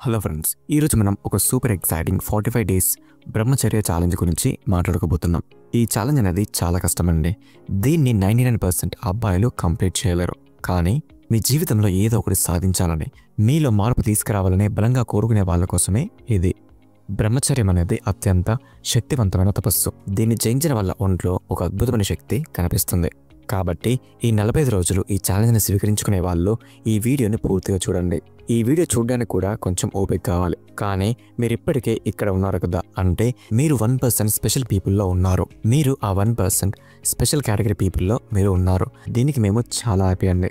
Hello friends, ఈరోజు మనం ఒక సూపర్ ఎక్సైటింగ్ 45 డేస్ బ్రహ్మచర్య ఛాలెంజ్ గురించి మాట్లాడుకోబోతున్నాం. ఈ ఛాలెంజ్ అనేది చాలా కష్టమండి. దీన్ని 99% అబ్బాయిలు కంప్లీట్ చేయలేరు. కానీ మీ జీవితంలో ఏదో ఒకటి సాధించాలని, మీలో మార్పు తీసుకురావాలని బలంగా కోరుకునే వాళ్ళ కోసమే ఇది. బ్రహ్మచర్యం అనేది అత్యంత శక్తివంతమైన తపస్సు. దీన్ని జయించిన వాళ్ళ ఒంట్లో ఒక అద్భుతమైన శక్తి కనిపిస్తుంది. కాబట్టి ఈ 45 రోజులు ఈ ఛాలెంజ్ని స్వీకరించుకునే వాళ్ళు ఈ వీడియోని పూర్తిగా చూడండి. ఈ వీడియో చూడడానికి కూడా కొంచెం ఓపిక కావాలి. కానీ మీరు ఇప్పటికే ఇక్కడ ఉన్నారు కదా, అంటే మీరు 1% స్పెషల్ పీపుల్లో ఉన్నారు. మీరు ఆ 1% స్పెషల్ కేటగిరీ పీపుల్లో మీరు ఉన్నారు. దీనికి మేము చాలా హ్యాపీ అండి.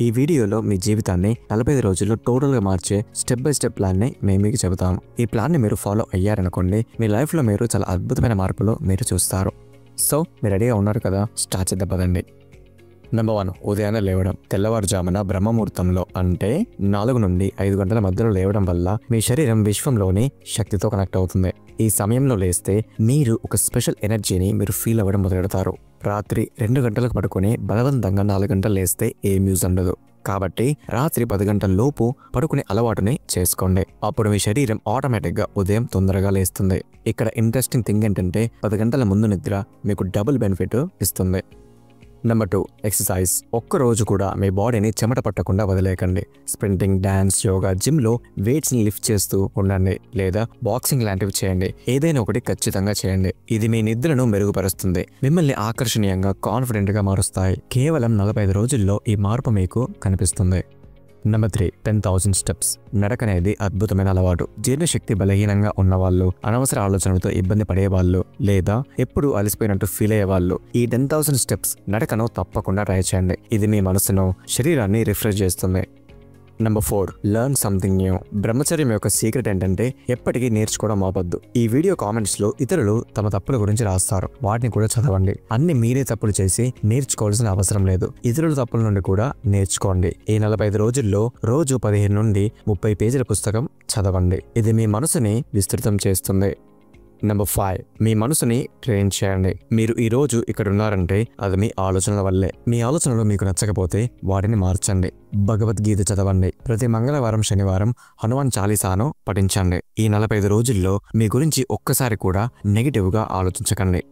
ఈ వీడియోలో మీ జీవితాన్ని 45 రోజుల్లో టోటల్గా మార్చే స్టెప్ బై స్టెప్ ప్లాన్ని మేము మీకు చెబుతాము. ఈ ప్లాన్ని మీరు ఫాలో అయ్యారనుకోండి, మీ లైఫ్లో మీరు చాలా అద్భుతమైన మార్పులు మీరు చూస్తారు. సో మీరు రెడీగా ఉన్నారు కదా, స్టార్ట్ చేద్దాం పదండి. నెంబర్ 1, ఉదయాన్నే లేవడం. తెల్లవారుజామున బ్రహ్మముహూర్తంలో అంటే 4 నుండి 5 గంటల మధ్యలో లేవడం వల్ల మీ శరీరం విశ్వంలోని శక్తితో కనెక్ట్ అవుతుంది. ఈ సమయంలో లేస్తే మీరు ఒక స్పెషల్ ఎనర్జీని మీరు ఫీల్ అవ్వడం మొదలెడతారు. రాత్రి 2 గంటలకు పడుకొని బలవంతంగా 4 గంటలు లేస్తే ఏం యూజ్ ఉండదు. కాబట్టి రాత్రి 10 గంటల లోపు పడుకునే అలవాటుని చేసుకోండి. అప్పుడు మీ శరీరం ఆటోమేటిక్గా ఉదయం తొందరగా లేస్తుంది. ఇక్కడ ఇంట్రెస్టింగ్ థింగ్ ఏంటంటే 10 గంటల ముందు నిద్ర మీకు డబుల్ బెనిఫిట్ ఇస్తుంది. Number 2, exercise. ఒక్కరోజు కూడా మీ బాడీని చెమట పట్టకుండా వదిలేయకండి. స్ప్రింటింగ్, డాన్స్, యోగా, జిమ్లో వెయిట్స్ని లిఫ్ట్ చేస్తూ ఉండండి, లేదా బాక్సింగ్ లాంటివి చేయండి. ఏదైనా ఒకటి ఖచ్చితంగా చేయండి. ఇది మీ నిద్రను మెరుగుపరుస్తుంది, మిమ్మల్ని ఆకర్షణీయంగా, కాన్ఫిడెంట్గా మారుస్తాయి. కేవలం 45 రోజుల్లో ఈ మార్పు మీకు కనిపిస్తుంది. Number 3, 10,000 steps. నడక అనేది అద్భుతమైన అలవాటు. జీర్ణశక్తి బలహీనంగా ఉన్నవాళ్ళు, అనవసర ఆలోచనలతో ఇబ్బంది పడేవాళ్ళు, లేదా ఎప్పుడు అలసిపోయినట్టు ఫీల్ అయ్యేవాళ్ళు ఈ 10,000 స్టెప్స్ నడకను తప్పకుండా ట్రై చేయండి. ఇది మీ మనసును, శరీరాన్ని రిఫ్రెష్ చేస్తుంది. Number 4, learn something new. బ్రహ్మచర్యం యొక్క సీక్రెట్ ఏంటంటే ఎప్పటికీ నేర్చుకోవడం ఆపొద్దు. ఈ వీడియో కామెంట్స్లో ఇతరులు తమ తప్పుల గురించి రాస్తారు, వాటిని కూడా చదవండి. అన్ని మీరే తప్పులు చేసి నేర్చుకోవాల్సిన అవసరం లేదు. ఇతరుల తప్పుల నుండి కూడా నేర్చుకోండి. ఈ 45 రోజుల్లో రోజు 15 నుండి 30 పేజీల పుస్తకం చదవండి. ఇది మీ మనసుని విస్తృతం చేస్తుంది. నెంబర్ 5, మీ మనసుని ట్రైన్ చేయండి. మీరు ఈ రోజు ఇక్కడ ఉన్నారంటే అది మీ ఆలోచనల వల్లే. మీ ఆలోచనలు మీకు నచ్చకపోతే వాటిని మార్చండి. భగవద్గీత చదవండి. ప్రతి మంగళవారం, శనివారం హనుమాన్ చాలీసాను పఠించండి. ఈ 45 రోజుల్లో మీ గురించి ఒక్కసారి కూడా నెగిటివ్గా ఆలోచించకండి.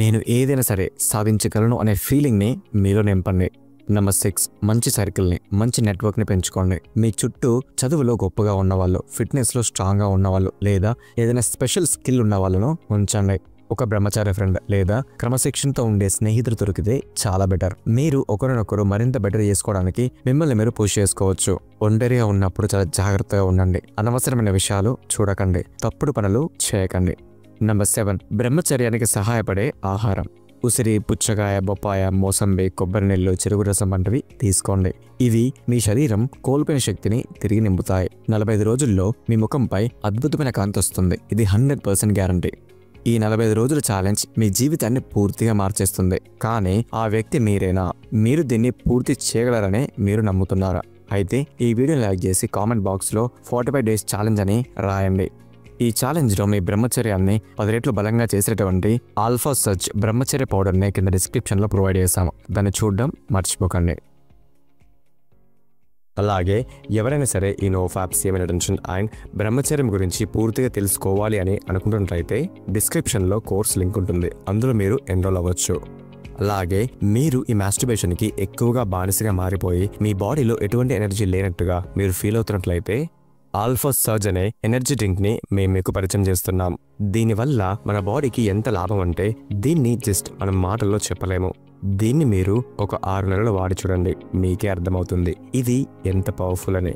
నేను ఏదైనా సరే సాధించగలను అనే ఫీలింగ్ని మీలో నింపండి. నెంబర్ 6, మంచి సర్కిల్ని, మంచి నెట్వర్క్ని పెంచుకోండి. మీ చుట్టూ చదువులో గొప్పగా ఉన్నవాళ్ళు, ఫిట్నెస్లో స్ట్రాంగ్గా ఉన్నవాళ్ళు, లేదా ఏదైనా స్పెషల్ స్కిల్ ఉన్న వాళ్ళను ఉంచండి. ఒక బ్రహ్మచారి ఫ్రెండ్ లేదా క్రమశిక్షణతో ఉండే స్నేహితులు దొరికితే చాలా బెటర్. మీరు ఒకరినొకరు మరింత బెటర్ చేసుకోవడానికి మిమ్మల్ని మీరు పుష్ చేసుకోవచ్చు. ఒంటరిగా ఉన్నప్పుడు చాలా జాగ్రత్తగా ఉండండి. అనవసరమైన విషయాలు చూడకండి, తప్పుడు పనులు చేయకండి. నెంబర్ 7, బ్రహ్మచర్యానికి సహాయపడే ఆహారం. ఉసిరి, పుచ్చకాయ, బొప్పాయ, మోసంబి, కొబ్బరి నీళ్ళు, చెరుకు రసం వంటివి తీసుకోండి. ఇవి మీ శరీరం కోల్పోయిన శక్తిని తిరిగి నింపుతాయి. 45 రోజుల్లో మీ ముఖంపై అద్భుతమైన కాంతి వస్తుంది. ఇది 100% గ్యారంటీ. ఈ 45 రోజుల ఛాలెంజ్ మీ జీవితాన్ని పూర్తిగా మార్చేస్తుంది. కానీ ఆ వ్యక్తి మీరేనా? మీరు దీన్ని పూర్తి చేయగలరనే మీరు నమ్ముతున్నారా? అయితే ఈ వీడియోని లైక్ చేసి కామెంట్ బాక్స్లో 45 డేస్ ఛాలెంజ్ అని రాయండి. ఈ ఛాలెంజ్లో మీ బ్రహ్మచర్యాన్ని 10 రెట్లు బలంగా చేసేటువంటి ఆల్ఫా సర్జ్ బ్రహ్మచర్య పౌడర్ని కింద డిస్క్రిప్షన్లో ప్రొవైడ్ చేశాము. దాన్ని చూడడం మర్చిపోకండి. అలాగే ఎవరైనా సరే ఈ no fap semen attention and బ్రహ్మచర్యం గురించి పూర్తిగా తెలుసుకోవాలి అని అనుకుంటున్నట్లయితే డిస్క్రిప్షన్లో కోర్స్ లింక్ ఉంటుంది, అందులో మీరు ఎన్రోల్ అవ్వచ్చు. అలాగే మీరు ఈ మాస్టర్బేషన్కి ఎక్కువగా బానిసగా మారిపోయి మీ బాడీలో ఎటువంటి ఎనర్జీ లేనట్టుగా మీరు ఫీల్ అవుతున్నట్లయితే ఆల్ఫా సర్జ్ అనే ఎనర్జీ డ్రింక్ని మేము మీకు పరిచయం చేస్తున్నాం. దీనివల్ల మన బాడీకి ఎంత లాభం అంటే దీన్ని జస్ట్ మనం మాటల్లో చెప్పలేము. దీన్ని మీరు ఒక 6 నెలలు వాడి చూడండి, మీకే అర్థమవుతుంది ఇది ఎంత పవర్ఫుల్ అని.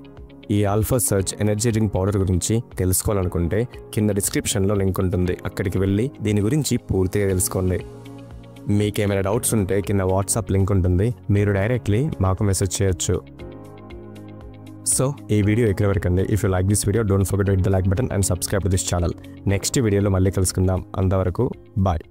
ఈ alpha surge energy drink powder గురించి తెలుసుకోవాలనుకుంటే కింద డిస్క్రిప్షన్లో లింక్ ఉంటుంది, అక్కడికి వెళ్ళి దీని గురించి పూర్తిగా తెలుసుకోండి. మీకేమైనా డౌట్స్ ఉంటే కింద వాట్సాప్ లింక్ ఉంటుంది, మీరు డైరెక్ట్లీ మాకు మెసేజ్ చేయొచ్చు. సో ఈ వీడియో ఎక్కడి వరకు అండి. If you like this video don't forget to hit the like button and subscribe to this channel. Next వీడియోలో మళ్ళీ కలుసుకుందాం. అంతవరకు బాయ్.